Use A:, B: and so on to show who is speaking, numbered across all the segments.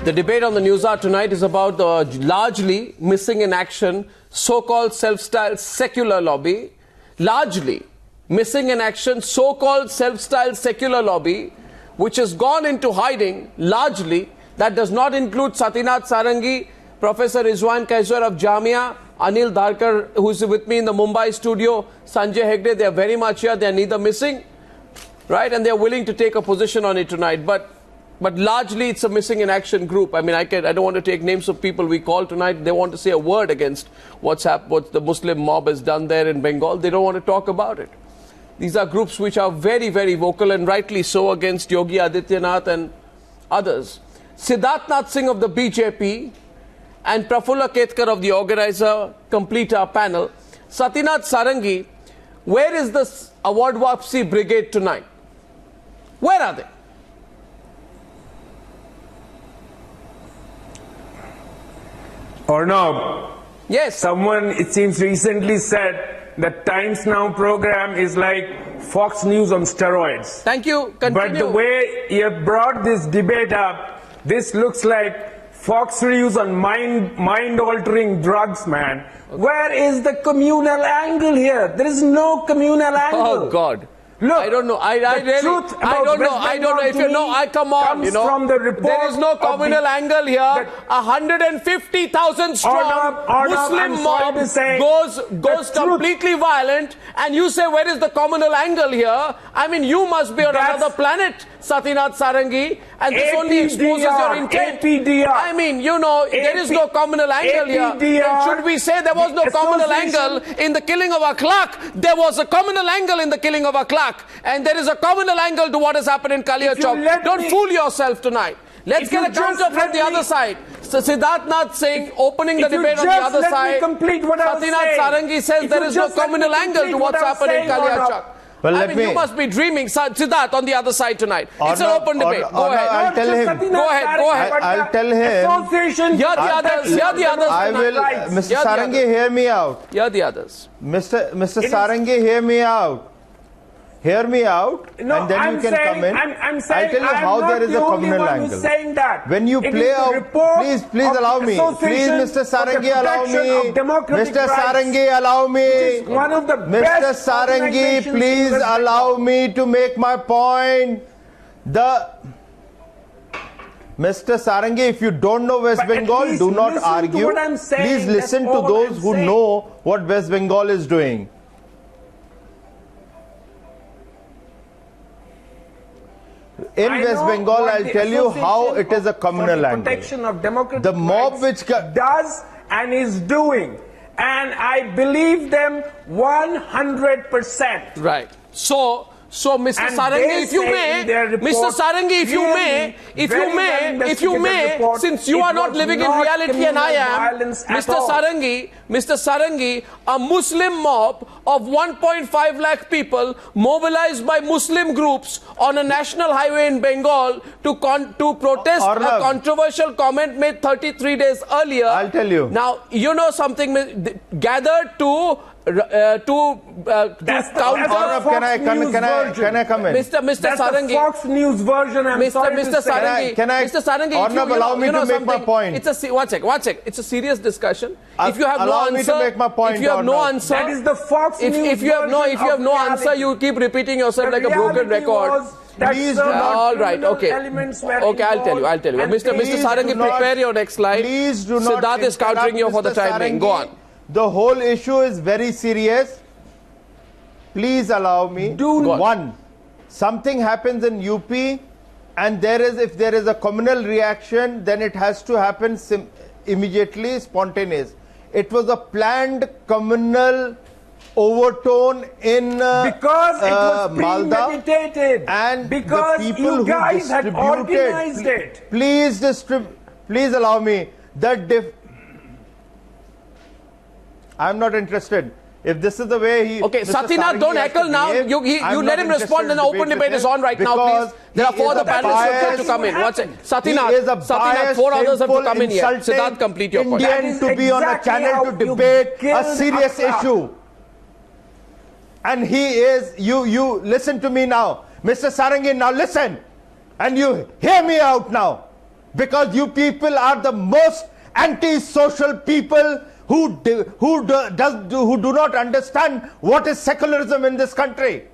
A: The debate on the Newshour tonight is about the largely missing in action so-called self-styled secular lobby. Largely missing in action so-called self-styled secular lobby, which has gone into hiding largely. That does not include Satinath Sarangi, Professor Rizwan Qaiser of Jamia, Anil Dharker, who is with me in the Mumbai studio, Sanjay Hegde. They are very much here. They are neither missing, right? And they are willing to take a position on it tonight. But largely it's a missing in action group. I mean, I don't want to take names of people we call tonight. They want to say a word against what the Muslim mob has done there in Bengal. They don't want to talk about it. These are groups which are very, very vocal, and rightly so, against Yogi Adityanath and others. Siddharth Nath Singh of the BJP and Prafulla Ketkar of the Organiser complete our panel. Satinath Sarangi, where is this award wapsi brigade tonight? Where are they?
B: Arnab,
A: yes.
B: Someone, it seems, recently said that Times Now program is like Fox News on steroids.
A: Thank you. Continue.
B: But the way you have brought this debate up, this looks like Fox News on mind-altering drugs, man. Okay. Where is the communal angle here? There is no communal angle.
A: Oh, God.
B: Look,
A: I don't know. I really, I don't know. If you know, come on. You know,
B: from the report
A: there is no communal angle here. 150,000 strong Muslim mob goes completely violent, and you say, where is the communal angle here? I mean, you must be on another planet, Satinath Sarangi, and this only exposes your intent. I mean, you know, there is no communal angle here. Then should we say there was no communal angle in the killing of our clerk? There was a communal angle in the killing of our clerk. And there is a communal angle to what has happened in Kalia Chowk. Don't fool yourself tonight. Let's get a counter from the other side. So Siddharth Nath Singh opening the debate on the other side. Satinath Sarangi says there is no communal angle to what's happened in Kalia Chowk.
C: Well,
A: I mean, you must be dreaming. Siddharth on the other side tonight. It's an open debate. Go ahead.
C: I'll tell him.
A: Go ahead.
C: I'll tell him.
A: Here the others.
C: I will. Mr. Sarangi, hear me out.
A: Here the others.
C: Mr. Sarangi, hear me out. Hear me out,
B: no,
C: and then you can come in.
B: I'm saying,
C: I'll tell you how there is a communal angle. When you play out, please allow me. Please, Mr. Sarangi, allow me. Mr. Sarangi, allow me. Mr. Sarangi, please allow me to make my point. Mr. Sarangi, if you don't know West Bengal, do not argue. Please listen to those who know what West Bengal is doing. In West Bengal, I'll tell you how it is a communal angle.
B: Protection of democratic
C: the mob which
B: does and is doing, and I believe them 100%.
A: Right. So, Mr. Sarangi, if you may, Mr. Sarangi, if you may, since you are not living in reality and I am, Mr. Sarangi, a Muslim mob of 1.5 lakh people mobilized by Muslim groups on a national highway in Bengal to protest
C: Arnab,
A: a controversial comment made 33 days earlier.
C: I'll tell you.
A: Now, you know something, gathered to counter.
C: Can I come in?
A: Mr. Sarangi,
B: the Fox News version.
A: Mr. Sarangi, Mr. Sarangi,
C: Arnab, allow me to make my point.
A: It's one sec. It's a serious discussion.
C: If you have no answer, if you have no answer,
B: that is the Fox News
A: if you have no answer, you keep repeating yourself like a broken record.
C: Please do not.
A: All right. Okay. Okay. I'll tell you. Mr. Sarangi, prepare your next slide.
C: Please do not.
A: Siddharth is countering you for the time being. Go on.
C: The whole issue is very serious. Please allow me. One, something happens in UP, and if there is a communal reaction, then it has to happen immediately, spontaneous. It was a planned communal overtone in
B: because it was
C: MALDA,
B: premeditated,
C: and
B: because
C: the people
B: you guys
C: who
B: had organized it.
C: Please allow me. I'm not interested. If this is the way he...
A: Okay, Satinath, don't heckle now. You let him respond and the open debate is on right now, please. There are 4 other panelists who have to come in. Satinath, 4 others have to come in here. Siddharth, complete your point.
C: Indian to be on a channel to debate a serious issue. And you listen to me now. Mr. Sarangi, now listen. And you hear me out now. because you people are the most anti-social people who do not understand what is secularism in this country.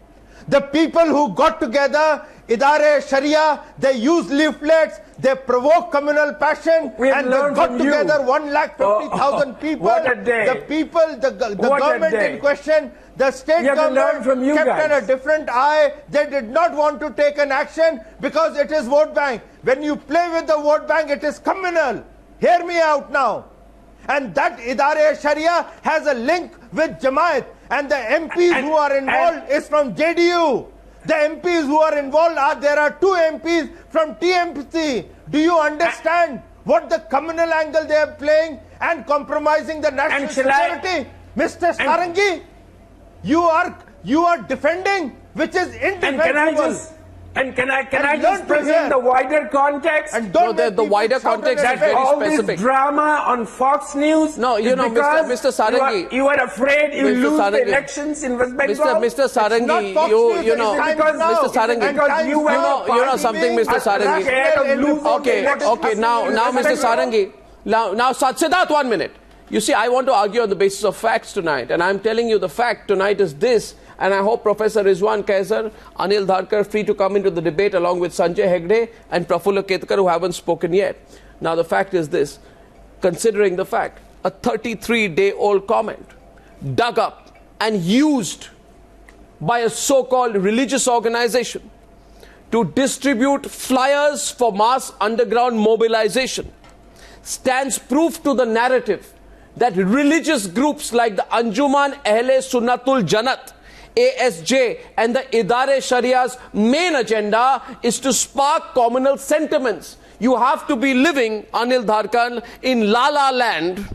C: The people who got together, Idare Sharia, they use leaflets, they provoke communal passion, and they got together 150,000 people.
B: What a day.
C: The people, the government in question, the state government kept on a different eye. They did not want to take an action because it is vote bank. When you play with the vote bank, it is communal. Hear me out now. And that Idare Sharia has a link with Jamaat, and the MPs who are involved is from JDU. The MPs who are involved there are 2 MPs from TMC. Do you understand what the communal angle they are playing and compromising the national security? Mr. Sarangi, you are defending, which is indefensible.
B: Can I just present the wider context?
C: And don't
A: the wider context is very
B: all
A: specific.
B: This drama on Fox News.
A: No, you know, Mr. Sarangi,
B: you are afraid you lose the elections in West Bengal.
A: Mr. Sarangi, you know, Mr. Sarangi, you know something, Mr. Sarangi. Okay. Now, Mr. Sarangi, now, Siddharth, 1 minute. You see, I want to argue on the basis of facts tonight, and I'm telling you the fact tonight is this. And I hope Professor Rizwan Qaiser, Anil Dharker free to come into the debate along with Sanjay Hegde and Prafulla Ketkar, who haven't spoken yet. Now the fact is this, considering the fact, a 33-day-old comment dug up and used by a so-called religious organization to distribute flyers for mass underground mobilization stands proof to the narrative that religious groups like the Anjuman Ahle Sunnatul Jannat, ASJ, and the Idare Sharia's main agenda is to spark communal sentiments. You have to be living, Anil Dharker, in La La Land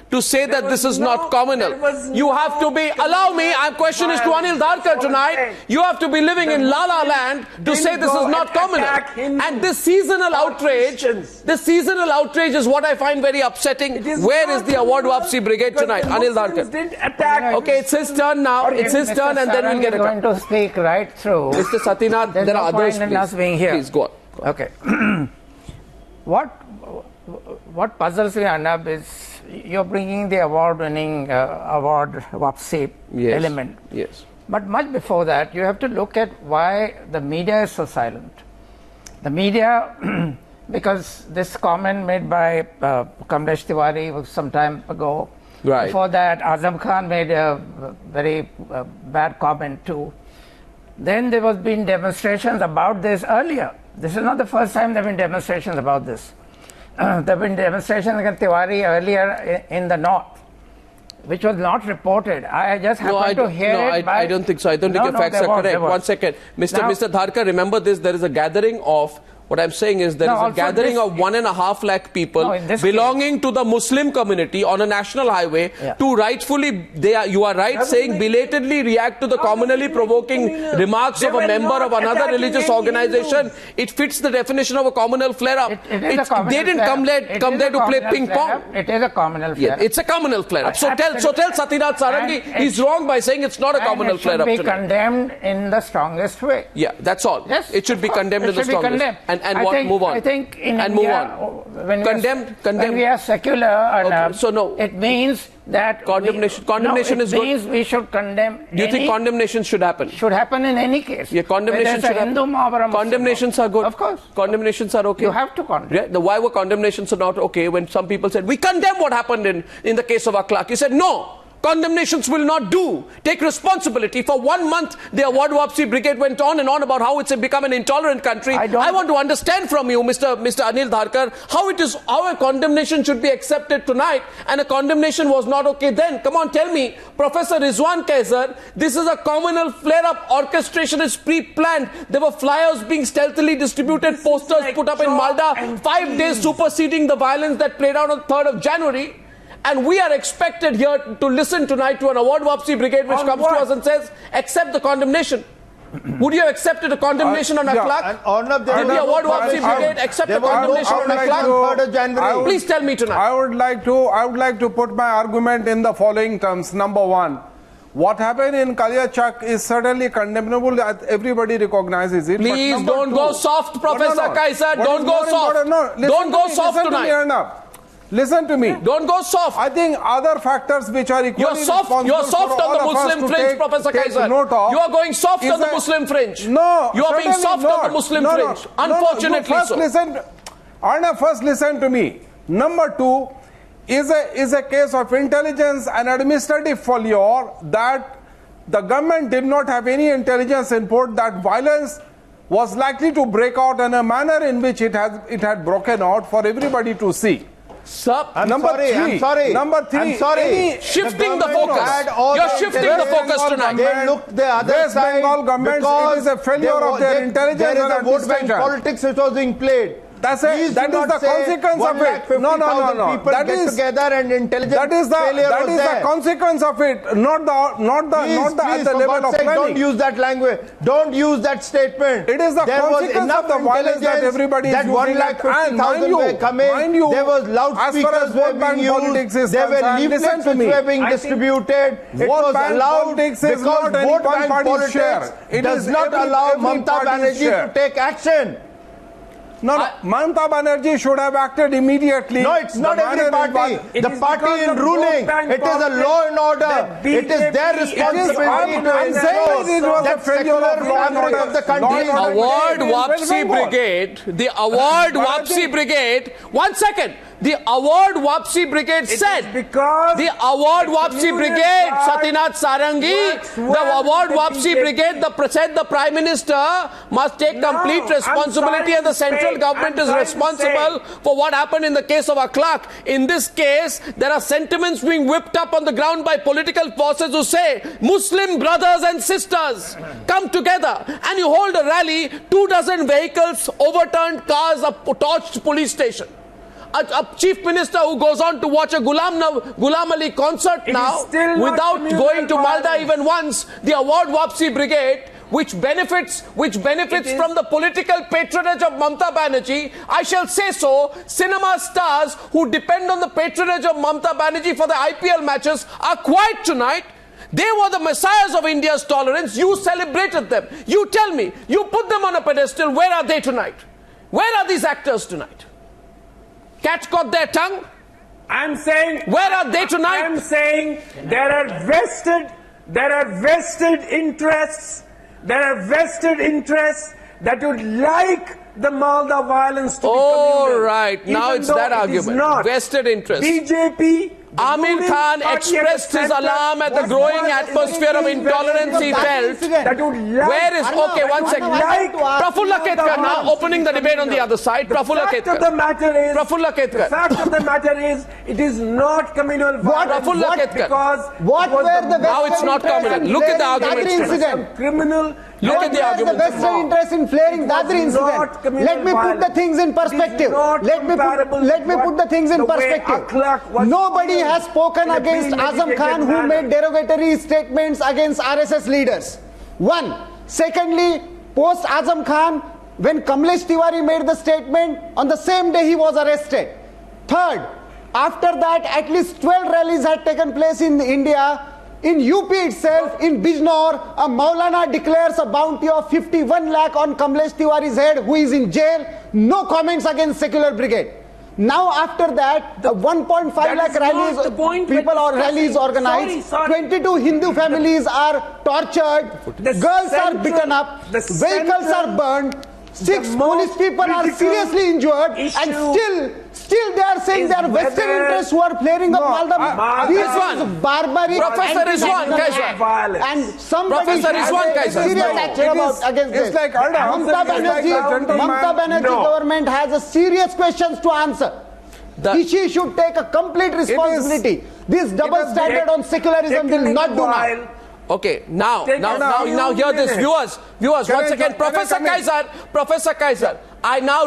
A: to say that this is not communal. You have to be, allow me, my question is to Anil Dharker tonight, you have to be living in La La Land to say this is not communal. And this seasonal outrage is what I find very upsetting. Where is the award wapsi brigade tonight? Anil Dharker. Okay, it's his turn now. It's his turn, and then we'll get it.
D: I'm going to speak right through.
A: Mr. Satinath, there are others, please.
D: Being here.
A: Please, go on.
D: Okay. What puzzles me, Arnab, is you're bringing the award-winning award wapsi element.
A: Yes.
D: But much before that, you have to look at why the media is so silent. The media, because this comment made by Kamlesh Tiwari was some time ago.
A: Right.
D: Before that, Azam Khan made a very bad comment too. Then there was been demonstrations about this earlier. This is not the first time there have been demonstrations about this. There have been demonstrations against Tiwari earlier in the north, which was not reported. I just happened to hear it.
A: I don't think so. I don't think your facts are correct. 1 second. Mr. Dharker, remember this, there is a gathering of, what I'm saying is there is a gathering of 1.5 lakh people belonging to the Muslim community on a national highway to rightfully, you are right, saying belatedly react to the communally provoking remarks of a member of another religious organization. It fits the definition of a communal flare-up. They didn't come there to play ping pong.
D: It is a communal flare-up.
A: It's a communal flare-up. So tell Satinath Sarangi he's wrong by saying it's not a communal flare-up.
D: It should be condemned in the strongest way.
A: Yeah, that's all.
D: Yes,
A: it should be condemned in the strongest. Move on.
D: I think in
A: and
D: India, when we are secular,
A: so no,
D: it means that
A: condemnation is good.
D: It means we should condemn.
A: Do you think condemnation should happen?
D: Should happen in any case.
A: Yeah, condemnation should happen. Condemnations are good.
D: Of course.
A: Condemnations are okay.
D: You have to condemn.
A: Yeah, why were condemnations not okay when some people said, we condemn what happened in the case of our clerk? You said, no. Condemnations will not do. Take responsibility. For 1 month, the award wapsi brigade went on and on about how it's become an intolerant country. I want to understand from you, Mr. Anil Dharker, how a condemnation should be accepted tonight and a condemnation was not okay then. Come on, tell me, Professor Rizwan Qaiser, this is a communal flare-up. Orchestration is pre-planned. There were flyers being stealthily distributed, posters put up in Malda, 5 days superseding the violence that played out on 3rd of January. And we are expected here to listen tonight to an award wapsi brigade which comes to us and says, accept the condemnation. Would you have accepted a condemnation on a clerk? Did the award wapsi brigade accept a condemnation on a clerk? Please tell me tonight.
E: I would like to put my argument in the following terms. Number one, What happened in Kaliachak is certainly condemnable. Everybody recognizes it.
A: Please don't go soft, Professor Qaiser. Don't go soft. Don't go soft tonight.
E: Listen to me.
A: Don't go soft.
E: I think other factors which are equally responsible.
A: You're soft on the Muslim fringe, Professor Qaiser. You are going soft on the Muslim fringe.
E: No,
A: you are being soft on the Muslim fringe. Unfortunately so.
E: Arnab, first listen to me. Number two is a case of intelligence and administrative failure that the government did not have any intelligence input that violence was likely to break out in a manner in which it had broken out for everybody to see.
C: Number three.
A: Shifting the focus. You're shifting the focus tonight.
C: They looked the other
E: West
C: side
E: Bengal government, it is a failure of their intelligence
C: and
E: administration.
C: There is a vote bank politics which was being played.
E: That is the consequence of it. No.
C: That is together and intelligence. That is
E: the consequence of it. Not the at the level of planning.
C: Don't use that language. Don't use that statement.
E: It is the consequence of the violence that everybody is using.
C: That 150,000 were coming. There was loudspeakers were being used. There were leaflets which were being distributed. It was allowed because vote bank politics does not allow Mamata Banerjee to take action.
E: No, Mamata Banerjee should have acted immediately.
C: No, it's not every party. The party in ruling, it is a law and order. It is their responsibility to ensure that secular fabric of the country.
A: The award Wapsi Brigade, the award Wapsi Brigade, 1 second. The award Wapsi Brigade said, the award Wapsi Brigade, Satinath Sarangi, the award Wapsi Brigade said the Prime Minister must take complete responsibility and the central government is responsible for what happened in the case of our clerk. In this case, there are sentiments being whipped up on the ground by political forces who say, Muslim brothers and sisters, come together, and you hold a rally, 24 vehicles, overturned cars, a torched police station. A chief minister who goes on to watch a Ghulam Ali concert now without going to Malda even once, the award Wapsi Brigade, which benefits from the political patronage of Mamata Banerjee, I shall say so, cinema stars who depend on the patronage of Mamata Banerjee for the IPL matches are quiet tonight. They were the messiahs of India's tolerance. You celebrated them. You tell me, you put them on a pedestal. Where are they tonight? Where are these actors tonight? Cats got their tongue?
B: I'm saying...
A: Where are they tonight?
B: I'm saying there are vested interests that would like the Malda violence to be communal.
A: Oh, right. Now it's that argument. Vested interest.
B: BJP...
A: Amir Khan expressed his alarm at the growing atmosphere of intolerance he felt. Where is... Okay, 1 second. Prafulla Ketkar now opening the debate on the other side. Prafulla Ketkar.
B: The fact of the matter is, it is not communal violence.
A: Prafulla Ketkar.
F: Now
A: it's not communal. Look at the argument.
B: Criminal.
A: Look at the argument.
F: What was the vested interest in flaring Dadri incident? Let me put the things in perspective. Let me put the things in perspective. Nobody has spoken against Azam Khan who made derogatory statements against RSS leaders. One. Secondly, post Azam Khan, when Kamlesh Tiwari made the statement, on the same day he was arrested. Third, after that at least 12 rallies had taken place in India. In UP itself, in Bijnor, a Maulana declares a bounty of 51 lakh on Kamlesh Tiwari's head, who is in jail. No comments against Secular Brigade. Now after that, 1.5 lakh rallies, people or rallies organized. 22 Hindu families are tortured. Girls are beaten up. Vehicles are burned. 6 police people are seriously injured, and still they are saying they are vested interests who are flaring up Malda. This is barbaric.
A: Professor Rizwan Qaiser.
F: And somebody has a serious action against this.
E: Like
F: Mamata Banerjee government has a serious questions to answer. She should take a complete responsibility. This double standard on secularism will not do now.
A: Okay, now hear this, viewers, once again, Professor Qaiser, I now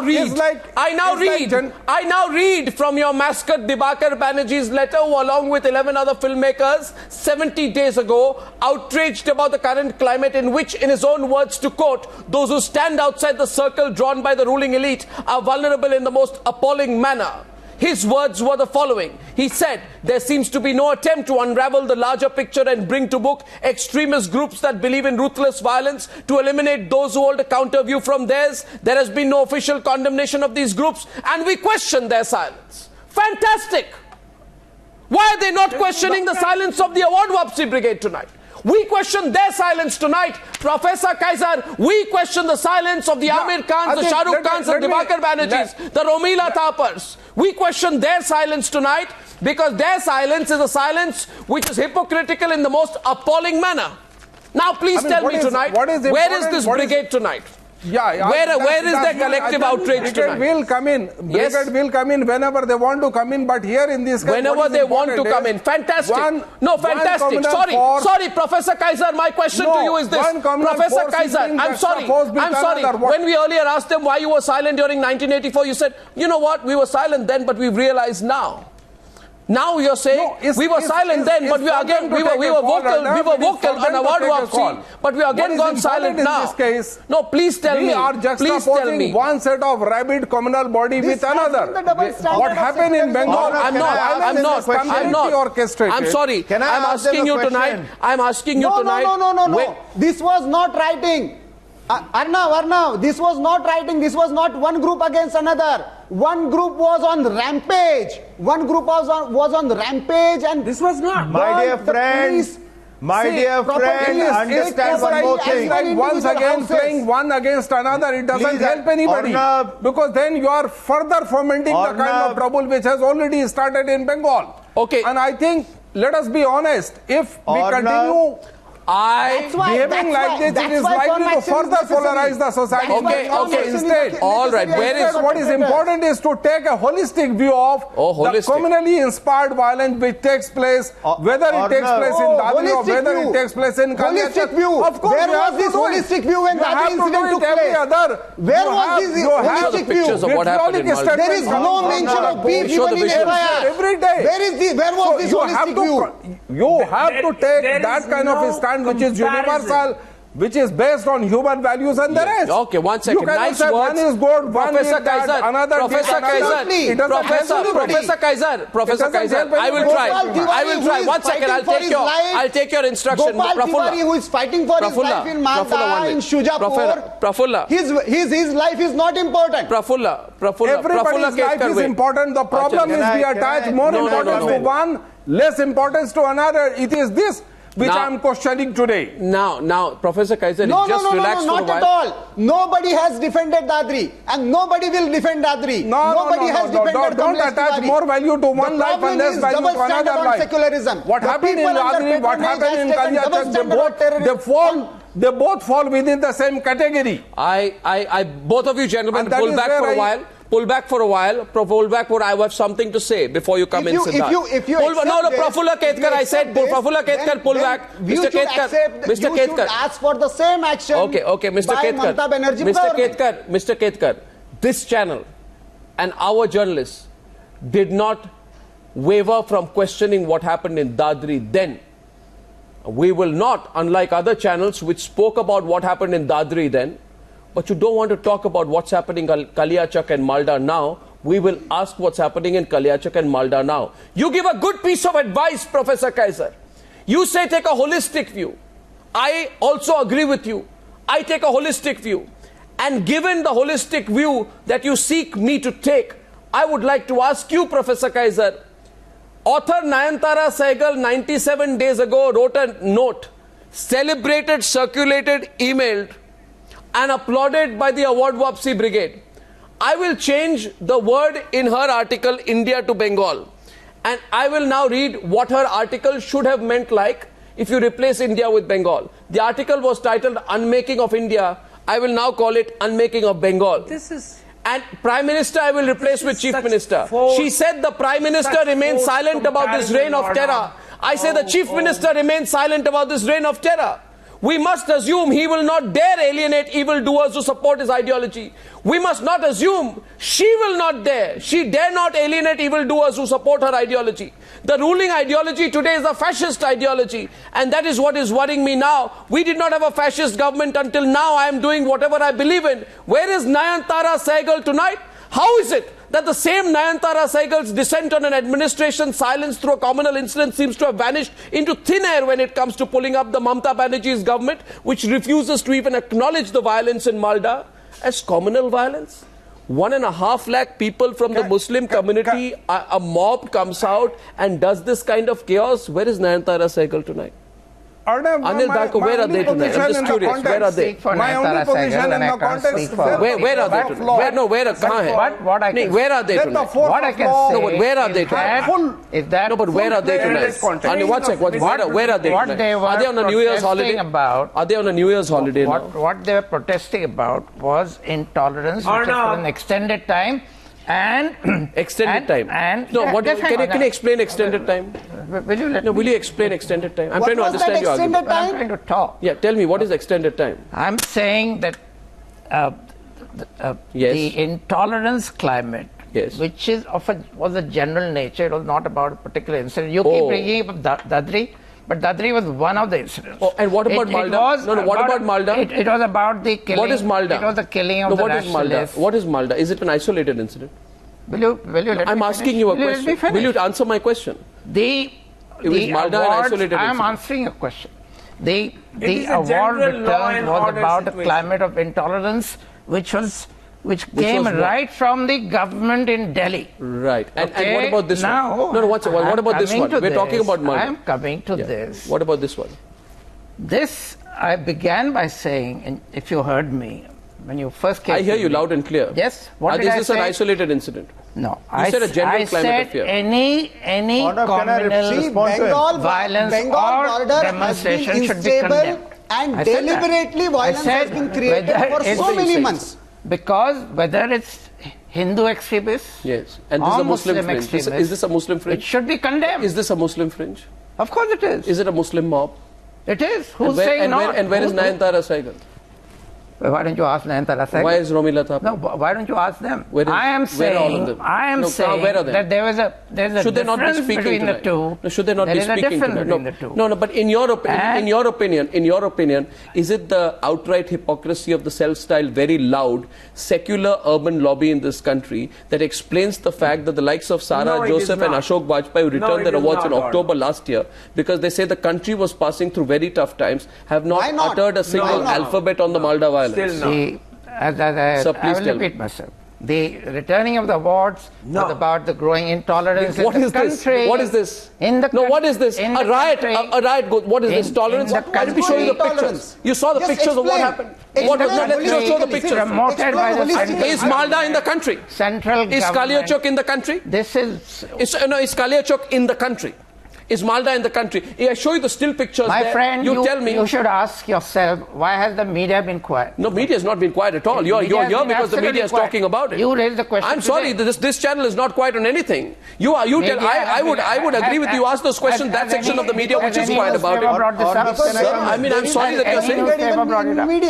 A: read from your mascot Dibakar Banerjee's letter, who along with 11 other filmmakers 70 days ago outraged about the current climate, in which, in his own words, to quote, those who stand outside the circle drawn by the ruling elite are vulnerable in the most appalling manner. His words were the following. He said, there seems to be no attempt to unravel the larger picture and bring to book extremist groups that believe in ruthless violence to eliminate those who hold a counter view from theirs. There has been no official condemnation of these groups, and we question their silence. Fantastic! Why are they not questioning the silence of the award wapsi brigade tonight? We question their silence tonight. Professor Qaiser, we question the silence of the Amir Khans, the Shah Rukh Khans, the Diwakar Banerjees, the Romila Thapars. We question their silence tonight because their silence is a silence which is hypocritical in the most appalling manner. Now please tell me tonight, where is this brigade tonight? Where is the collective outrage tonight?
E: Will come in. Brigade will come in whenever they want to come in, but here in this case,
A: whenever they want to come in. Fantastic. Fantastic. Sorry, Professor Qaiser, my question to you is this. Professor Qaiser, I'm sorry. When we earlier asked them why you were silent during 1984, you said, you know what, we were silent then, but we've realized now. Now you're saying we were silent then, but we were vocal on award wapsi, but we are again gone silent now. No, please tell me.
E: We are juxtaposing one set of rabid communal body with another. What happened in Bengal?
A: I'm not. I'm sorry. I'm asking you tonight.
F: No. This was not writing. Arnab, this was not writing. This was not one group against another. One group was on rampage. And this was not.
C: My dear friends, understand one more thing.
E: Like once again playing one against another, it doesn't help anybody.
C: Arnab,
E: because then you are further fomenting the kind of trouble which has already started in Bengal.
A: Okay.
E: And I think, let us be honest, if we continue behaving like this, it is likely to further polarize the society.
A: Okay. Instead, all right.
E: What is important is to take a holistic view of the communally inspired violence which takes place, whether it takes place in Dadri or whether it takes place in
F: Holistic view. Of course, where was this holistic view when Dadri incident took place? Where was this holistic view? There is no mention of beef even in FIR.
E: Every day.
F: Where was this holistic view?
E: You have to take that kind of a stand which is universal, which is based on human values and the rest.
A: Okay, one second. Nice words.
E: One is good,
A: Professor Qaiser, Professor Qaiser, I will try. One second, I'll take your instruction.
F: Prafulla, who is fighting for his life in MALDA, in Shujapur.
A: Prafulla.
F: His life is not important.
A: Prafulla
E: Everybody's life is important. The problem is we attach more importance to one, less importance to another. It is this which I am questioning today.
A: Now, Professor Qaiser, just relax for a while.
F: Not at all. Nobody has defended Dadri, and nobody will defend Dadri. Nobody has defended
E: Don't attach more value to one life and less value to another life.
F: Secularism.
E: What happened in Dadri, what happened in Kalyachak, they both fall within the same category.
A: Both of you gentlemen, pull back for a while. Pull back for a while. Pull back for I have something to say before you come in, Siddharth. Prafulla Ketkar, I said, Prafulla Ketkar, pull back. Mr. Ketkar.
F: You should ask for the same action.
A: Okay, Mr. Ketkar.
F: Mamata Banerjee
A: Mr. Ketkar, this channel and our journalists did not waver from questioning what happened in Dadri then. We will not, unlike other channels which spoke about what happened in Dadri then, but you don't want to talk about what's happening in Kalyachak and MALDA now. We will ask what's happening in Kalyachak and MALDA now. You give a good piece of advice, Professor Qaiser. You say take a holistic view. I also agree with you. I take a holistic view. And given the holistic view that you seek me to take, I would like to ask you, Professor Qaiser, author Nayantara Sehgal 97 days ago wrote a note, celebrated, circulated, emailed, and applauded by the award wapsi brigade. I will change the word in her article India to Bengal, and I will now read what her article should have meant like if you replace India with Bengal. The article was titled Unmaking of India. I will now call it Unmaking of Bengal. And Prime Minister I will replace with Chief Minister. She said the Prime Minister remains silent about this reign of terror. I say the Chief Minister remains silent about this reign of terror. We must assume he will not dare alienate evildoers who support his ideology. We must not assume she will not dare. She dare not alienate evildoers who support her ideology. The ruling ideology today is a fascist ideology, and that is what is worrying me now. We did not have a fascist government until now. I am doing whatever I believe in. Where is Nayantara Sehgal tonight? How is it that the same Nayantara Saigal's descent on an administration silence through a communal incident seems to have vanished into thin air when it comes to pulling up the Mamata Banerjee's government, which refuses to even acknowledge the violence in Malda as communal violence? 1.5 lakh people from the Muslim community, a mob comes out and does this kind of chaos. Where is Nayantara Saigal tonight?
E: Arnab,
A: Anil Dharker, where are they tonight? I'm just curious. Where are they?
E: My only position in the context.
A: Where are they tonight? Where are they tonight?
D: What I can say.
A: No, but where are they tonight?
D: Is that
A: no, but where are they tonight? Anil, one sec. Where are they tonight? Are they on a New Year's holiday? Are they on a New Year's holiday now?
D: What they were protesting about was intolerance, which is for an extended time. And
A: extended time.
D: And
A: no, what can you explain extended time? Will you explain extended time? I'm trying to understand your argument.
D: I'm trying to talk.
A: Yeah, tell me, what is extended time?
D: I'm saying that the intolerance climate, which is was a general nature, it was not about a particular incident. You keep bringing up Dadri, but Dadri was one of the incidents.
A: Oh, and what about Malda? What about Malda?
D: It was about the killing.
A: What is Malda?
D: It was the killing of the nationalists.
A: What is Malda? Is it an isolated incident?
D: Will you let
A: I'm
D: me
A: asking
D: finish?
A: you a question. Will you answer my question?
D: I'm answering a question. The award return was about a climate of intolerance, which came right from the government in Delhi.
A: Right. And what about this one? No, what about this one? We're talking about Malda.
D: I'm coming to this.
A: What about this one?
D: This, I began by saying, and if you heard me, when you first came.
A: I hear you loud and clear.
D: Yes.
A: Is this an isolated incident?
D: No.
A: You said a general climate of fear.
D: Any communal violence or demonstration should be condemned.
F: And deliberately violence has been created for so many months.
D: Because whether it's Hindu extremists,
A: and this is a Muslim fringe. Is this a Muslim fringe?
D: It should be condemned.
A: Is this a Muslim fringe?
D: Of course it is.
A: Is it a Muslim mob?
D: It is. Who's saying not?
A: And where is Nayantara Saigal?
D: Why don't you ask Nayantara Saigal?
A: Why is Romila Thapa?
D: No, why don't you ask them?
A: I am saying
D: that there's a difference between the two.
A: No, should they not be speaking tonight? No, but in your opinion, is it the outright hypocrisy of the self-styled, very loud, secular urban lobby in this country that explains the fact that the likes of Sarah Joseph and Ashok Vajpayee returned their awards in October last year because they say the country was passing through very tough times, have not uttered a single alphabet on the Malda violence?
D: See, I will repeat myself. The returning of the awards was about the growing intolerance in the country.
A: What is this? What is this? A riot. What is this? Tolerance? Why did we show you the pictures? You saw the pictures of what happened. Let's show the pictures.
D: Promoted by the central
A: Is Malda in the country?
D: Central
A: Is Kaliachok in the country?
D: Is
A: Kaliachok in the country? Is Malda in the country? I show you the still pictures.
D: My friend,
A: you tell me.
D: You should ask yourself, why has the media been quiet?
A: No, media has not been quiet at all. You're here because the media is talking about it.
D: You raised the question.
A: I'm sorry, this channel is not quiet on anything. I would agree with you. Ask those questions. That section of the media which is quiet about it. I'm sorry that you're saying.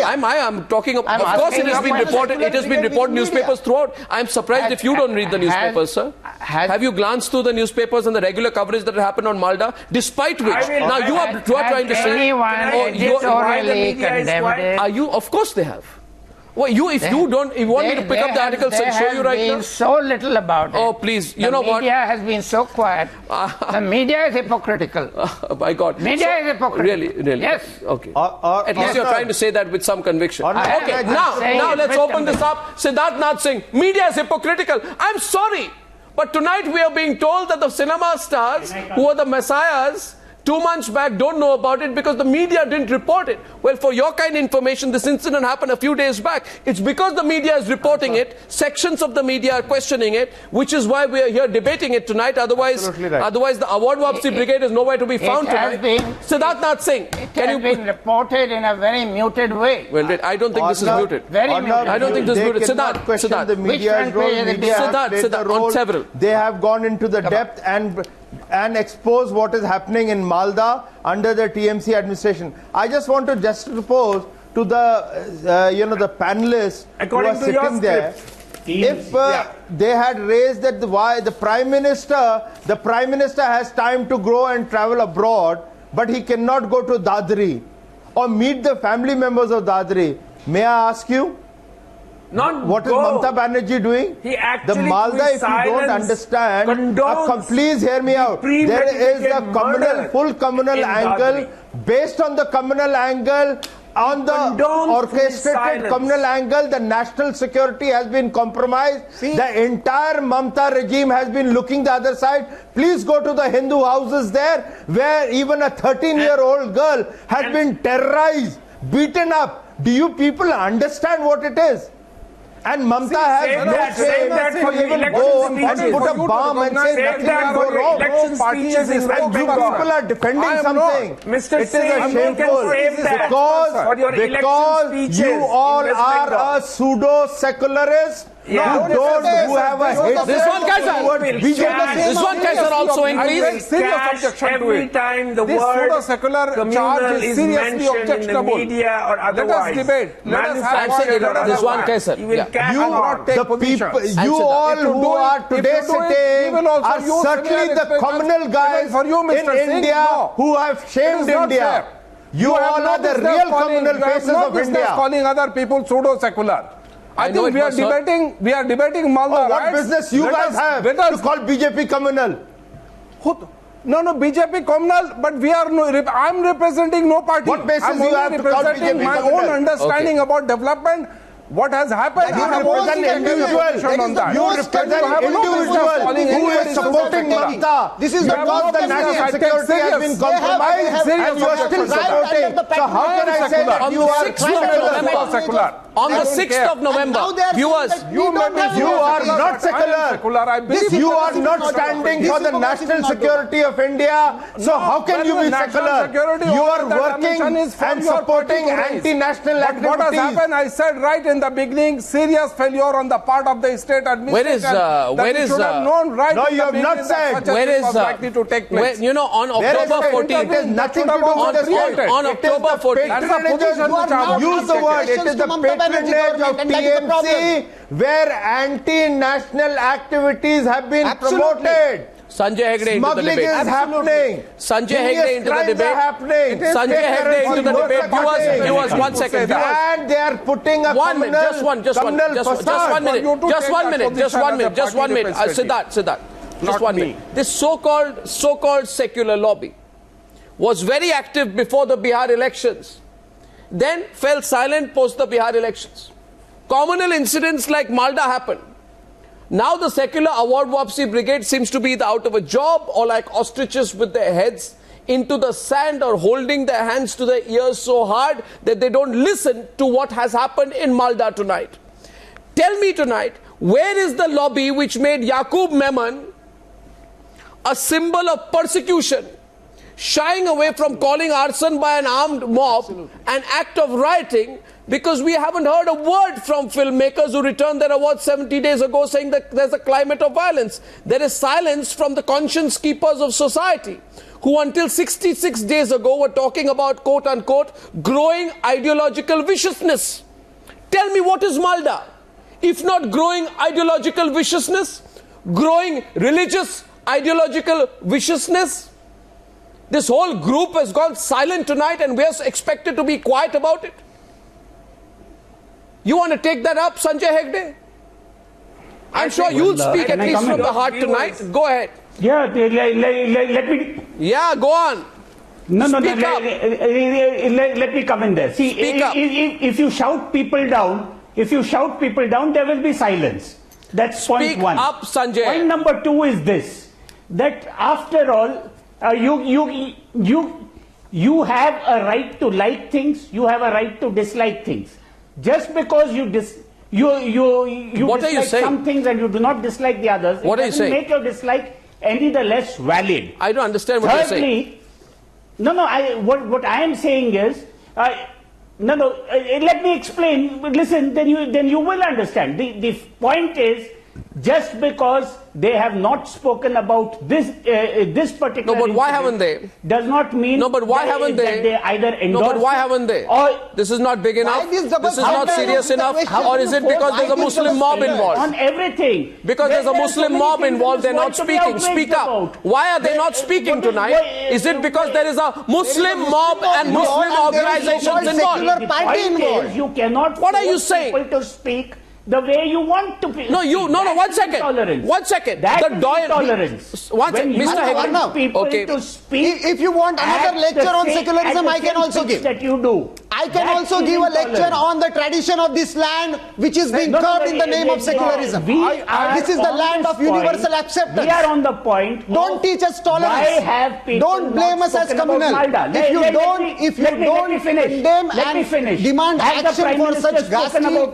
A: I'm talking. Of course, it has been reported. It has been reported in newspapers throughout. I'm surprised if you don't read the newspapers, sir. Have you glanced through the newspapers and the regular coverage that happened on Malda? Despite which, now you are trying to say, are you? Of course they have. Well, if you want me to pick up the articles and show you right now?
D: There has been so little about it.
A: Oh, please, you know what?
D: The media has been so quiet. The media is hypocritical.
A: My God.
D: Media is hypocritical.
A: Really?
D: Yes.
A: Okay. At least you're trying to say that with some conviction. Okay, now let's open this up. Siddharth Nath Singh, media is hypocritical. I'm sorry. But tonight we are being told that the cinema stars who are the messiahs 2 months back don't know about it because the media didn't report it. Well, for your kind of information, this incident happened a few days back. It's because the media is reporting it, sections of the media are questioning it, which is why we are here debating it tonight. Otherwise the award wapsi brigade is nowhere to be found tonight. Siddharth Nath Singh,
D: it has been reported in a very muted way.
A: Well, I don't think this is muted.
D: Very muted.
A: I don't think this is muted.
C: Siddharth, the media's role.
A: Siddharth, on several.
C: They have gone into the depth and expose what is happening in Malda under the TMC administration. I just want to propose to the the panelists who are sitting there, if they had raised that why the prime minister has time to go and travel abroad, but he cannot go to Dadri or meet the family members of Dadri. May I ask you? What is Mamata Banerjee doing?
B: He actually,
C: the MALDA, if you don't understand, please hear me out. There is a full communal angle. Based on the communal angle, on the orchestrated communal angle, the national security has been compromised. The entire Mamata regime has been looking the other side. Please go to the Hindu houses there, where even a 13-year-old girl has been terrorized, beaten up. Do you people understand what it is? And Mamata has no shame to even go and put a bomb and say nothing can go wrong. And you people are defending something. It is a shameful because you all are a pseudo-secularist. Who have a hate.
A: Rizwan Qaiser also increased.
B: Every time the word communal is mentioned in the media or otherwise.
E: Let us debate. Let us have
A: Rizwan Qaiser.
C: You all who are today sitting are certainly the communal guys in India who have shamed India. You all are the real communal faces of India.
E: Calling other people pseudo-secular. I think we are debating MALDA Riots.
C: What business you guys have to call BJP communal?
E: No, BJP communal, but I'm representing no party.
C: What basis you have to call BJP
E: my
C: communal?
E: own understanding about development. What has happened?
C: You represent individuals. You represent individuals who is supporting Mamata. This is because the national security has been compromised and you are still supporting. So how can I say that you are secular?
A: On the 6th of November, viewers,
C: you are not secular. You are not standing for the national security of India. So how can you be secular? You are working and supporting anti-national activities.
E: What has happened? I said right in the beginning, serious failure on the part of the state administration.
C: No, you have not said.
A: Where is
E: likely to take place?
A: You know, on October 14th,
C: it has nothing to do with the state.
A: On October 14th,
C: use the word. It is the patronage of TMC where anti-national activities have been promoted.
A: Sanjay Hegde into the debate.
C: Is happening.
A: Sanjay Hegde into the debate. Sanjay Hegde into the debate. Viewers, 1 second.
C: And they are putting a communal
A: Siddharth, just 1 minute. This so-called secular lobby was very active before the Bihar elections, then fell silent post the Bihar elections. Communal incidents like MALDA happened. Now the secular award wapsi brigade seems to be either out of a job or like ostriches with their heads into the sand or holding their hands to their ears so hard that they don't listen to what has happened in MALDA tonight. Tell me tonight, where is the lobby which made Yaqub Memon a symbol of persecution, shying away from calling arson by an armed mob an act of rioting, because we haven't heard a word from filmmakers who returned their awards 70 days ago saying that there's a climate of violence. There is silence from the conscience keepers of society, who until 66 days ago were talking about, quote unquote, growing ideological viciousness. Tell me, what is MALDA? If not growing ideological viciousness, growing religious ideological viciousness? This whole group has gone silent tonight and we are expected to be quiet about it. You want to take that up, Sanjay Hegde? I'm sure you'll speak at least from the heart tonight. Go ahead.
G: Yeah, let me...
A: Yeah, go on.
G: Let me come in there. See, if you shout people down, there will be silence. That's point one.
A: Speak up, Sanjay.
G: Point number two is this, that after all, you have a right to like things, you have a right to dislike things. Just because you dislike some things and you do not dislike the others,
A: what
G: it doesn't make your dislike any the less valid.
A: I don't understand what you're saying.
G: What I am saying is, let me explain. Listen, then you will understand. The point is, just because they have not spoken about this particular
A: No, but why haven't they?
G: Does not mean
A: no, but why haven't they
G: either endorse.
A: No, but why haven't they? This is not big enough. This is not serious enough. Or is it because there's a Muslim mob involved?
G: On everything.
A: Because there's a Muslim mob involved, they're not speaking. Speak up. Why are they not speaking tonight? Is it because there is a Muslim mob and Muslim organizations involved?
G: The point is, you cannot
A: What are you saying?
G: people to speak the way you want to be.
A: No, one second. One second.
G: That
A: the
G: intolerance.
A: One second, Mr.
G: Hegde. People to speak.
F: If you want another lecture on secularism, I can also give.
G: That you do.
F: I can also give a lecture on the tradition of this land, which is being curbed in the name of secularism. This is the land of universal acceptance.
G: We are on the point.
F: Don't teach us tolerance.
G: Why have people
F: don't blame us as communal. If you don't condemn and demand action for such ghastly,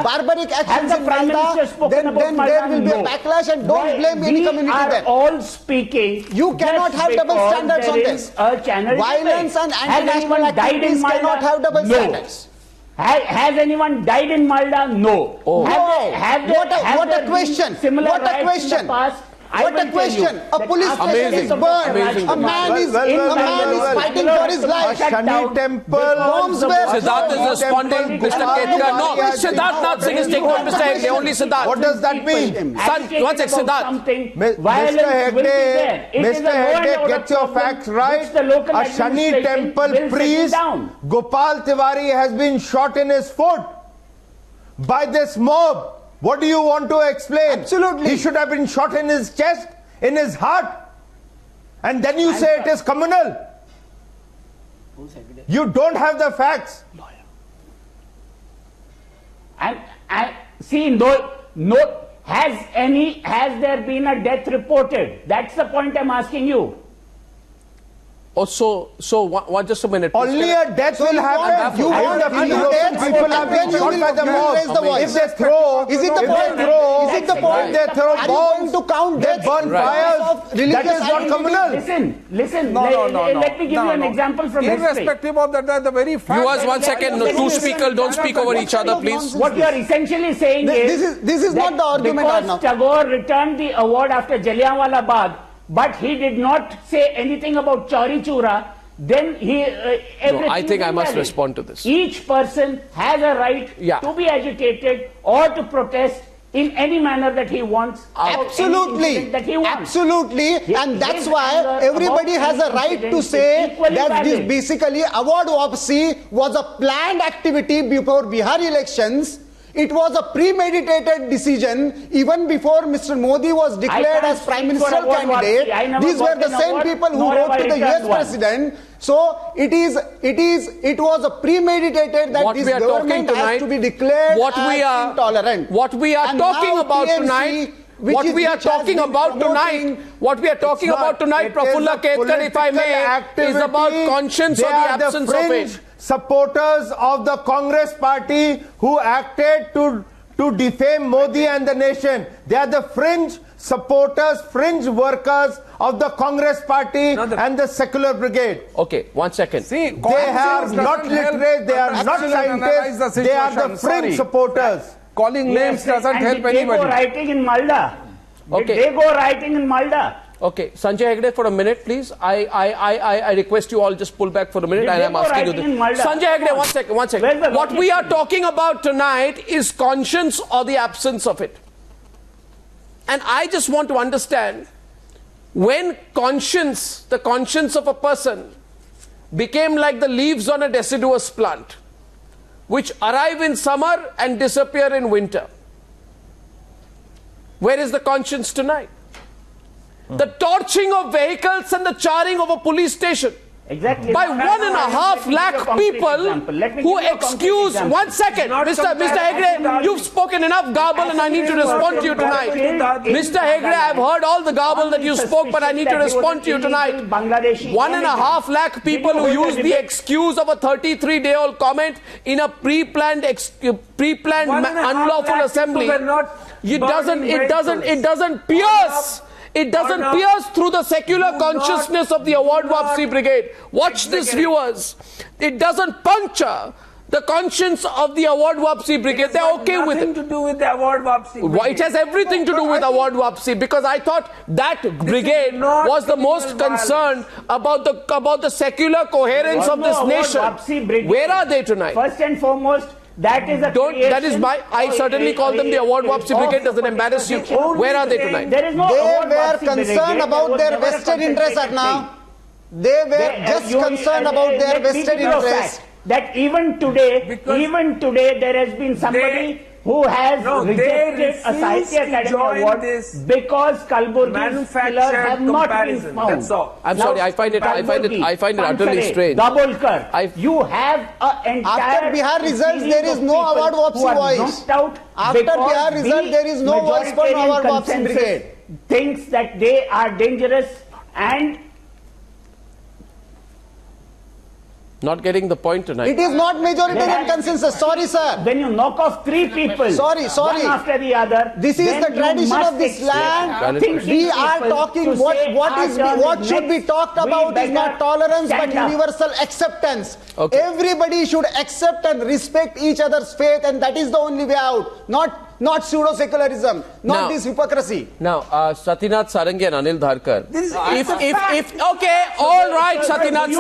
F: barbaric actions in Malda, then there will be a backlash, and don't blame any community there.
G: All speaking.
F: You cannot have double standards on this. Violence and anti-national activities cannot have double standards.
G: Has anyone died in Malda? No.
F: Oh. What a question. What a question. What a question. A police station is burned. A man is fighting for his life.
C: Shani temple.
A: Siddharth is responding. Mr. Ketkar. No, Siddharth Nath Singh is taking on Mr. Hegde. Only Siddharth.
C: What does that mean?
A: One sec, Siddharth.
C: Mr. Hegde, get your facts right. A Shani temple priest, Gopal Tiwari, has been shot in his foot by this mob. What do you want to explain?
F: Absolutely.
C: He should have been shot in his chest, in his heart. And then you say it is communal. You don't have the facts.
G: And see, has there been a death reported? That's the point I'm asking you.
A: Oh, so just a minute.
C: Only a death will happen.
F: You want a death,
C: people have been shot by the mob. If they throw,
F: is it the point? Is it the point?
C: If they throw bombs,
F: to count deaths,
C: burn fires, that is not communal.
G: Listen. Let me give you an example from history.
E: Irrespective of that, the very fact.
A: Viewers, 1 second. Two speakers, don't speak over each other, please.
G: What you are essentially saying is
F: this is not the argument, Arnab.
G: Because Tagore returned the award after Jallianwala Bagh, but he did not say anything about Chauri Chura, then
A: I think I must respond to this.
G: Each person has a right to be agitated or to protest in any manner that he wants.
F: Absolutely. Absolutely. And that's why everybody has a right to say that this basically award wapsi was a planned activity before Bihar elections. It was a premeditated decision even before Mr. Modi was declared as Prime Minister candidate. These were the same people who wrote to the US President. So it was a premeditated that this government has to be declared as intolerant.
A: What we are talking about tonight, Prafulla Ketkar, if I may, is about conscience or the absence of it.
C: Supporters of the Congress party who acted to defame Modi and the nation. They are the fringe supporters, fringe workers of the Congress party and the secular brigade.
A: Okay, 1 second.
E: See,
C: they are not literate, they are not scientists, they are the fringe supporters.
E: Calling names doesn't help anybody.
G: They go writing in Malda.
A: Okay.
G: They go writing in Malda.
A: Okay, Sanjay Hegde, for a minute, please. I request you all just pull back for a minute. I am asking you this. Sanjay Hegde, 1 second. What we are talking about tonight is conscience or the absence of it. And I just want to understand, when conscience, the conscience of a person, became like the leaves on a deciduous plant, which arrive in summer and disappear in winter. Where is the conscience tonight? The torching of vehicles and the charring of a police station.
G: Exactly.
A: By 1.5 lakh people who excuse... 1 second. Mr. Hegde, you've spoken enough garble and I need to respond to you tonight. Mr. Hegde, I've heard all the garble that you spoke, but I need to respond to you tonight. 1.5 lakh people who use the excuse of a 33-day-old comment in a pre-planned unlawful assembly. It doesn't pierce. It doesn't pierce through the secular consciousness of the award wapsi brigade. Watch this, viewers. It doesn't puncture the conscience of the award wapsi brigade. They're okay with it.
B: Nothing to do with the award wapsi brigade.
A: It has everything to do with award wapsi, because I thought that brigade was the most concerned about the secular coherence of this nation. Where are they tonight?
G: First and foremost, that is
A: I certainly call them the award wapsi brigade. Doesn't embarrass you. Where are they tonight?
F: They were concerned about their vested interests, Arnab. They were just concerned about their vested interests.
G: That even today there has been somebody who has rejected a Sahitya Academy Award because Kalburgi's killers have not been found.
B: That's all.
A: I'm sorry, I find it utterly strange.
G: Dabholkar, you have an entire...
F: After Bihar results, there is no award wapsi voice. After Bihar results, there is no voice for award wapsi brigade.
G: Thinks that they are dangerous and...
A: Not getting the point tonight.
F: It is not majoritarian consensus. Sorry, sir.
G: When you knock off three people,
F: sorry.
G: one after the other,
F: this is the tradition of this land. We are talking what should be talked about is not tolerance but universal acceptance.
A: Okay.
F: Everybody should accept and respect each other's faith, and that is the only way out. Not pseudo-secularism, not this hypocrisy.
A: Now, Satinath Sarangi and Anil Dharker. Okay, all right, Satinath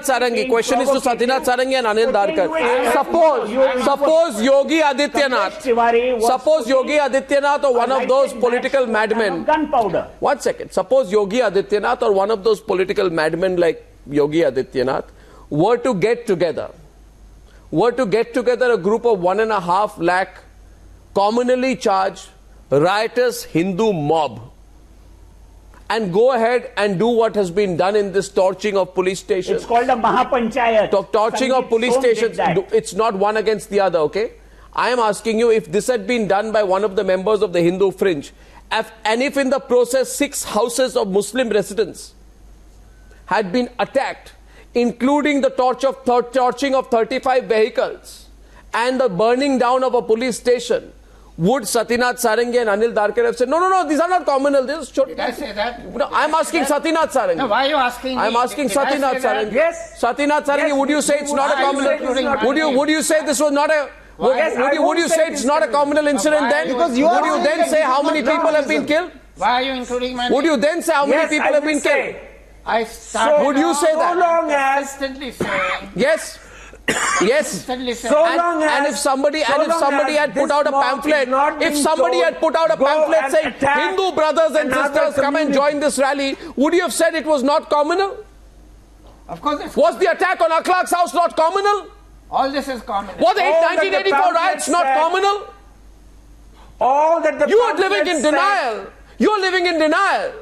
A: Sarangi. Question is to Satinath Sarangi and Anil Dharker. Suppose Yogi Adityanath or one of those political madmen.
G: Gunpowder.
A: 1 second. Suppose Yogi Adityanath or one of those political madmen like Yogi Adityanath were to get together a group of 1.5 lakh communally charged riotous Hindu mob and go ahead and do what has been done in this torching of police stations.
G: It's called a Mahapanchayat.
A: Torching of police stations. It's not one against the other, okay? I am asking you, if this had been done by one of the members of the Hindu fringe, and if in the process 6 houses of Muslim residents had been attacked, including the torching of 35 vehicles and the burning down of a police station, would Satinath Sarangi and Anil Dharker have said, no, these are not communal.
D: Did I say that?
A: No, I'm asking Satinath Sarangi.
D: No, why are you asking me?
A: I'm asking Satinath Sarangi.
B: Yes.
A: Satinath Sarangi,
B: yes,
A: would you say it's not a communal? Would you say this was not a... Would you say it's not a communal incident then?
F: Because
A: would you then say how many people have been killed?
D: Why are you including my name?
A: Would you then say how many people have been killed? Would you say that?
B: So long as...
A: Yes. Yes. And if somebody had put out a pamphlet, saying Hindu brothers and sisters come and join this rally, would you have said it was not communal?
D: Of course.
A: Was the attack on Akhlaq's house not communal?
D: All this is communal.
A: Was the 1984 riots not communal?
B: All that the
A: you are living in denial. You're living in denial.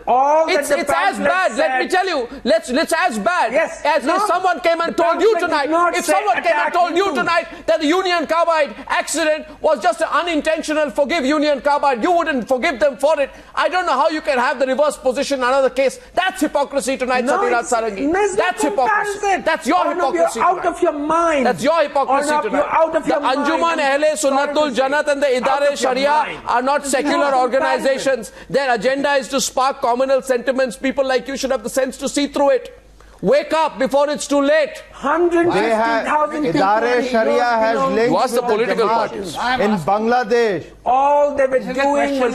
A: It's as bad. Let me tell you. It's as bad as if someone came and told you tonight. If someone came and told you tonight that the Union Carbide accident was just an unintentional, forgive Union Carbide, you wouldn't forgive them for it. I don't know how you can have the reverse position in another case. That's hypocrisy tonight, Satinath Sarangi. That's hypocrisy. That's your hypocrisy tonight.
B: Out of your mind.
A: That's your hypocrisy tonight.
B: Out of your
A: mind. The Anjuman Ahle Sunnatul Jannat and the Idare Sharia are not secular organizations. Their agenda is to spark communal sentiments. People like you should have the sense to see through it. Wake up before it's too late.
B: 150,000 people.
C: Idare Sharia has links
A: What's the
C: with
A: political
C: Jamaat
A: parties?
C: in Bangladesh.
B: All they were doing was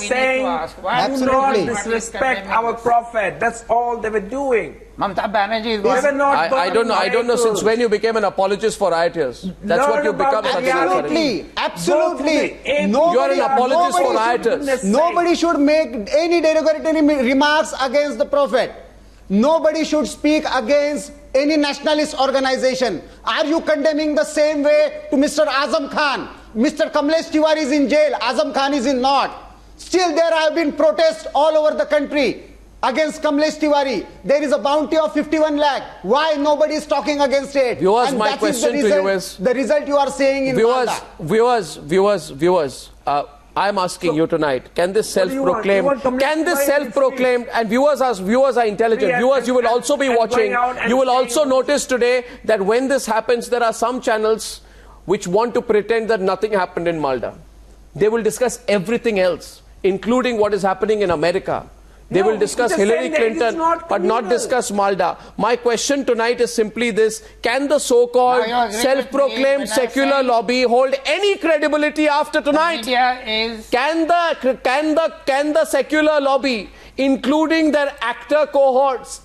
B: saying, do not disrespect our prophet. That's all they were doing.
D: Mamata Banerjee was...
A: I don't know since when you became an apologist for rioters. That's what you become.
F: Absolutely.
A: You are an apologist for rioters.
F: Nobody should make any derogatory remarks against the prophet. Nobody should speak against any nationalist organization. Are you condemning the same way to Mr. Azam Khan? Mr. Kamlesh Tiwari is in jail. Azam Khan is in not. Still there have been protests all over the country against Kamlesh Tiwari. There is a bounty of 51 lakh. Why nobody is talking against it?
A: Viewers, my question to you is...
F: The result you are saying in
A: Viewers, I'm asking you tonight, can this self-proclaimed, and viewers are intelligent, viewers, you will also be watching, you will also notice today that when this happens, there are some channels which want to pretend that nothing happened in Malda. They will discuss everything else, including what is happening in America. They will discuss Hillary Clinton, but not discuss Malda. My question tonight is simply this: can the so-called self-proclaimed secular lobby hold any credibility after tonight? Can the secular lobby, including their actor cohorts,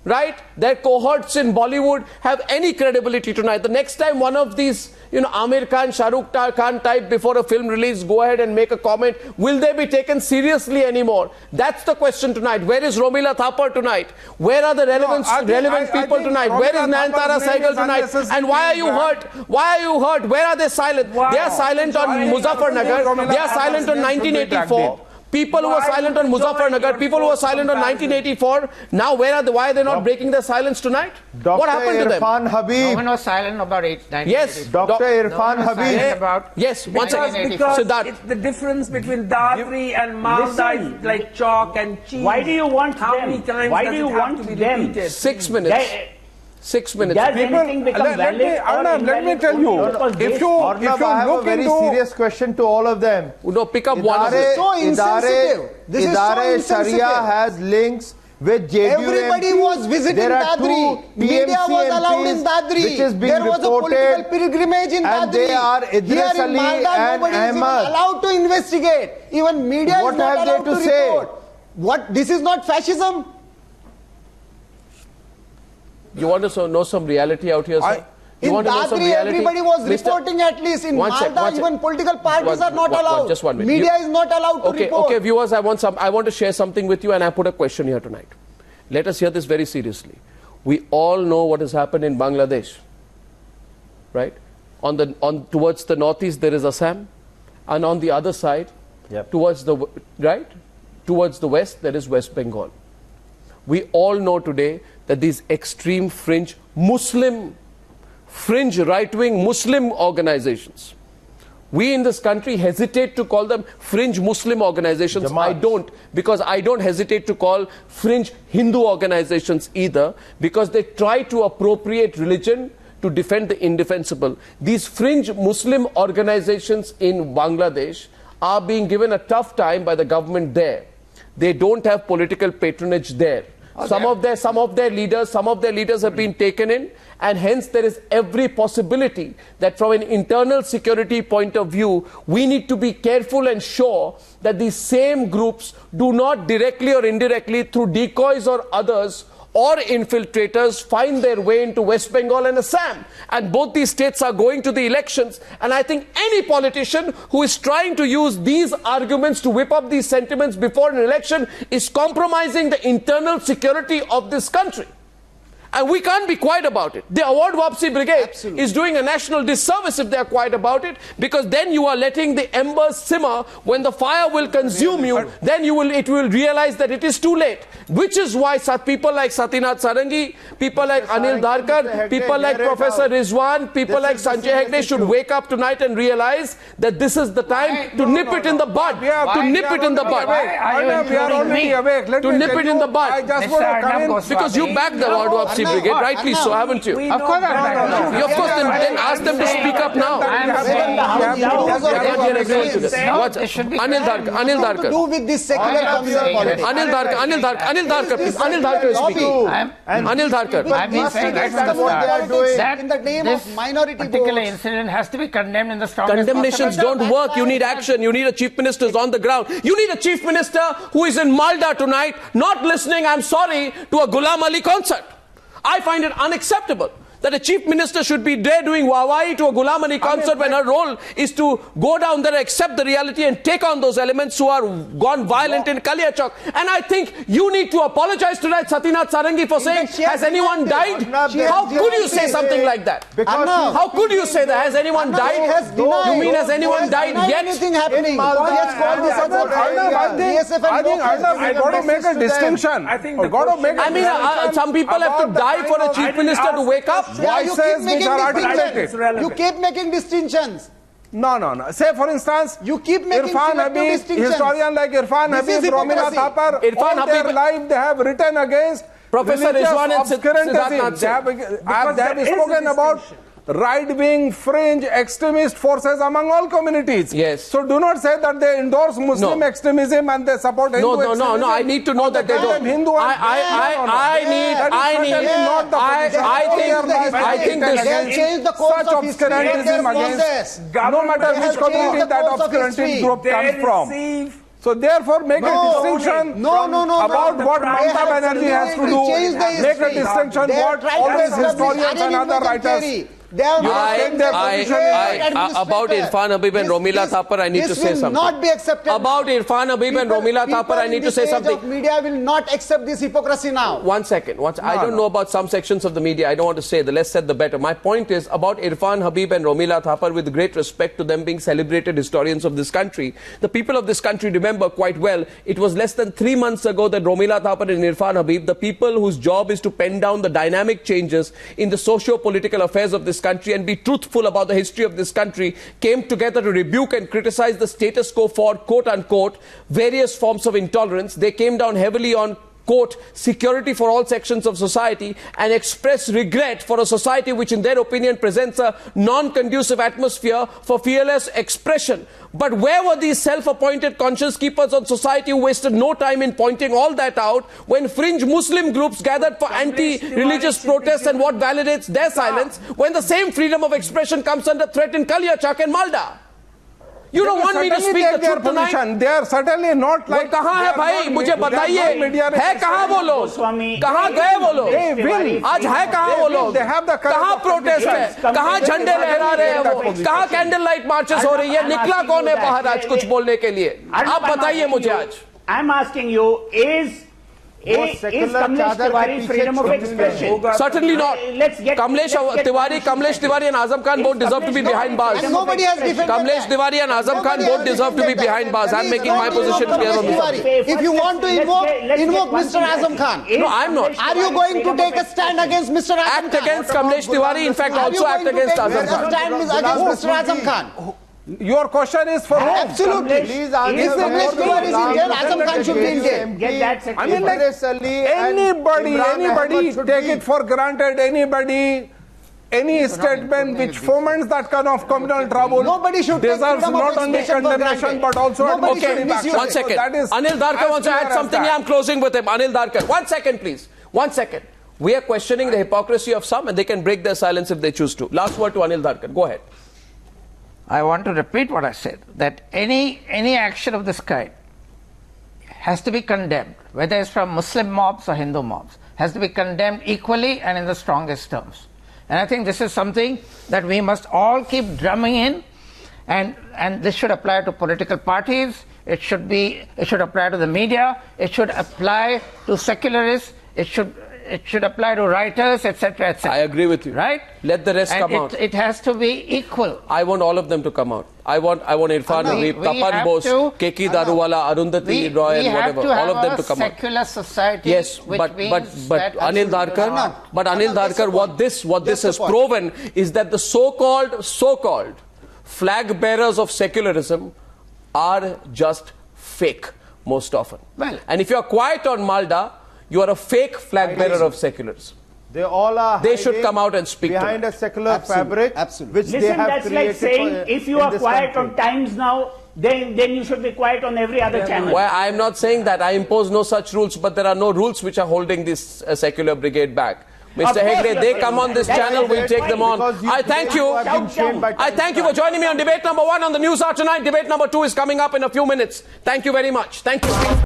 A: right, their cohorts in Bollywood have any credibility tonight? The next time one of these, Amir Khan, Shah Rukh Khan type before a film release go ahead and make a comment, will they be taken seriously anymore? That's the question tonight. Where is Romila Thapar tonight? Where are the relevant people tonight? Where is Nayantara Sehgal tonight? And why are you hurt? Why are you hurt? Where are they silent? Wow. They are silent on Muzaffarnagar. They are silent on 1984. People who were silent on Muzaffarnagar, people who were silent on 1984, now why are they not breaking their silence tonight? What happened to them?
C: Irfan Habib.
D: No one was silent about 1984.
A: Yes,
C: Dr. Irfan Habib.
A: Yes, once again.
B: Because it's the difference between Dadri and Malda is like chalk and cheese.
G: Why do you want
B: How many times
G: Why
B: does
G: do you
B: it have
G: want
B: to be
G: them?
B: repeated?
A: 6 minutes. 6 minutes.
G: Does anything become valid?
E: Let me tell you, if you
C: Arnab, I have a
E: look
C: very
E: into
C: serious question to all of them.
A: No, pick up one of
F: This
A: it.
F: is so insensitive. This is so
C: Idare
F: insensitive.
C: Sharia has links with JDU
F: Everybody
C: MPs.
F: was visiting
C: There are
F: Dadri.
C: two
F: Media
C: TMC
F: was allowed in
C: MPs
F: Dadri.
C: which is being
F: There was a political
C: reported,
F: pilgrimage in
C: and
F: Dadri.
C: they are Idris
F: Here in
C: Ali
F: Malda,
C: and
F: nobody is even
C: Ahmad.
F: allowed to investigate. Even media
C: What
F: is not
C: have they
F: allowed
C: to
F: to
C: say?
F: report. What? This is not fascism?
A: You want to know some reality out here, sir? You
F: In
A: want to know some
F: Dadri,
A: reality?
F: everybody was
A: Mr.
F: reporting at least. In Malda, even political parties are not allowed.
A: Just 1 minute.
F: Media is not allowed to report.
A: Okay, viewers, I want to share something with you, and I put a question here tonight. Let us hear this very seriously. We all know what has happened in Bangladesh, right? Towards the northeast there is Assam, and on the other side, towards the west there is West Bengal. We all know today that these extreme fringe right-wing Muslim organizations, we in this country hesitate to call them fringe Muslim organizations.
C: Jamaat.
A: I don't, because I don't hesitate to call fringe Hindu organizations either, because they try to appropriate religion to defend the indefensible. These fringe Muslim organizations in Bangladesh are being given a tough time by the government there. They don't have political patronage there. Some of their leaders have been taken in, and hence there is every possibility that from an internal security point of view, we need to be careful and sure that these same groups do not directly or indirectly through decoys or others or infiltrators find their way into West Bengal and Assam. And both these states are going to the elections. And I think any politician who is trying to use these arguments to whip up these sentiments before an election is compromising the internal security of this country. And we can't be quiet about it. The award Wapsi Brigade is doing a national disservice if they are quiet about it, because then you are letting the embers simmer. When the fire will consume you, then you will realize that it is too late. Which is why people like Satinath Sarangi, people like Anil Dharker, people like Professor Rizwan, people like Sanjay Hegde should wake up tonight and realize that this is the time to nip it in the bud. To nip it in the bud.
E: We are already awake.
A: To nip it in the bud.
E: I just want to come in.
A: Because you backed the award Wapsi Brigade, rightly so, haven't you?
D: Of course,
A: Of course, then ask them to speak up now. Anil Dharker.
F: To do with this secular communal politics.
A: Anil Dharker, please. Anil Dharker is speaking. Anil Dharker.
D: I've been saying right from the start that
F: in the name of minority
D: particular
F: votes.
D: incident has to be condemned in the strongest
A: Condemnations
D: possible
A: don't work. You need action. You need a chief minister who's on the ground. You need a chief minister who is in Malda tonight, not listening, I'm sorry, to a Ghulam Ali concert. I find it unacceptable that a chief minister should be there doing Wawaii to a Ghulam Ali concert when her role is to go down there, accept the reality and take on those elements who are gone violent in Kaliachok. And I think you need to apologize tonight, Satinath Sarangi, for saying, has anyone died? How could you say something like that? How could you say that? Has anyone died? You mean has anyone died yet?
F: Anything happening?
E: I think I got to make a distinction.
B: I think
A: some people have to die for a chief minister to wake up.
F: Yeah, you keep making distinctions.
B: relevant.
F: You keep making distinctions.
E: No. Say, for instance,
F: You keep making
E: Irfan
F: selective
E: Habib,
F: distinctions.
E: historian like Irfan
F: This is
E: Habib, Romila
F: hypocrisy.
E: Thapar,
A: Irfan
E: all their
A: Habib-
E: life they have written against
A: Professor
E: religious
A: Rizwan and
E: obscurantism.
A: Siddharth Nath
E: They have
B: there is a
E: spoken about
B: distinction.
E: right-wing, fringe, extremist forces among all communities.
A: Yes.
E: So do not say that they endorse Muslim extremism and they support Hindu extremism.
A: No. I need to know that they don't. I think
F: They have changed the course
E: such
F: of history.
E: obscurantism
F: Their
E: against
F: process.
E: no matter
F: They
E: which
F: have changed
E: community
F: the
E: that
F: course of
E: obscurantism
F: history.
E: group
B: They
E: comes from.
B: receive
E: So therefore, make a distinction about what Mamata Banerjee has to do. Make a distinction what all these historians and other writers.
A: About Irfan Habib and Romila Thapar, I need to say something.
F: This will not be accepted.
A: About Irfan Habib and Romila Thapar, I need to say something.
F: Media will not accept this hypocrisy now.
A: One second. I don't know about some sections of the media. I don't want to say. The less said, the better. My point is about Irfan Habib and Romila Thapar, with great respect to them being celebrated historians of this country. The people of this country remember quite well, it was less than 3 months ago that Romila Thapar and Irfan Habib, the people whose job is to pen down the dynamic changes in the socio-political affairs of this country and be truthful about the history of this country, came together to rebuke and criticize the status quo for, quote-unquote, various forms of intolerance. They came down heavily on, quote, security for all sections of society, and express regret for a society which in their opinion presents a non-conducive atmosphere for fearless expression. But where were these self-appointed conscience keepers on society who wasted no time in pointing all that out when fringe Muslim groups gathered for anti-religious protests, and what validates their silence when the same freedom of expression comes under threat in Kaliachak and Malda? You don't want me to speak the truth tonight?
E: They are certainly not like...
A: कहाँ है भाई? मुझे बताइए. है कहाँ वो लोग? कहाँ गए वो लोग? आज है कहाँ वो लोग? कहाँ प्रोटेस्ट है? कहाँ झंडे लहरा रहे हैं वो? कहाँ कैंडल लाइट मार्चेस हो रही है? निकला कौन है बाहर आज कुछ बोलने के लिए? आप बताइए मुझे आज.
G: I'm asking you, is Kamlesh Tiwari's freedom of expression?
A: Certainly not. Kamlesh Tiwari and Azam Khan both deserve to be behind bars.
F: Nobody has defended
A: Kamlesh Tiwari and Azam Khan both deserve to be behind bars. I'm making my position clear on this.
F: If you want to invoke Mr. Azam Khan.
A: No, I'm not.
F: Are you going to take a stand against Mr. Azam Khan?
A: Act against Kamlesh Tiwari, in fact also act against Azam Khan.
F: Stand against Mr. Azam Khan.
E: Your question is for whom?
F: Absolutely. Please answer. If Kamlesh Tiwari is in jail, Azam Khan should be in jail.
G: Get that.
E: I mean, like, anybody take it for granted, any statement which foments that kind of communal trouble deserves not only condemnation but also
A: okay, one second. Anil Dharker wants to add something. I'm closing with him. Anil Dharker. 1 second, please. 1 second. We are questioning the hypocrisy of some, and they can break their silence if they choose to. Last word to Anil Dharker. Go ahead.
D: I want to repeat what I said, that any action of this kind has to be condemned, whether it's from Muslim mobs or Hindu mobs, has to be condemned equally and in the strongest terms. And I think this is something that we must all keep drumming in, and this should apply to political parties, it should apply to the media, it should apply to secularists, it should apply to writers, etc., etc.
A: I agree with you.
D: Right?
A: Let the rest come out.
D: It has to be equal.
A: I want all of them to come out. I want Irfan Habib, Tapan Bose, Keki Daruwala, Arundhati Roy, and whatever. All of them to come out.
D: Secular society.
A: Yes, but Anil Dharker, what this has proven is that the so-called flag bearers of secularism are just fake most often.
D: Well,
A: and if you are quiet on Malda, you are a fake flag bearer of secularism.
C: They all are.
A: They should come out and speak
C: behind a secular fabric, which
G: Listen,
C: they have
G: that's
C: created.
G: Like saying if you are quiet on Times Now, then you should be quiet on every other channel.
A: Well, I am not saying that. I impose no such rules, but there are no rules which are holding this secular brigade back. Mr. Hegde, they come on this channel, we'll take them on. I thank you. I thank you for joining me on debate number 1 on the Newshour tonight. Debate number 2 is coming up in a few minutes. Thank you very much. Thank you.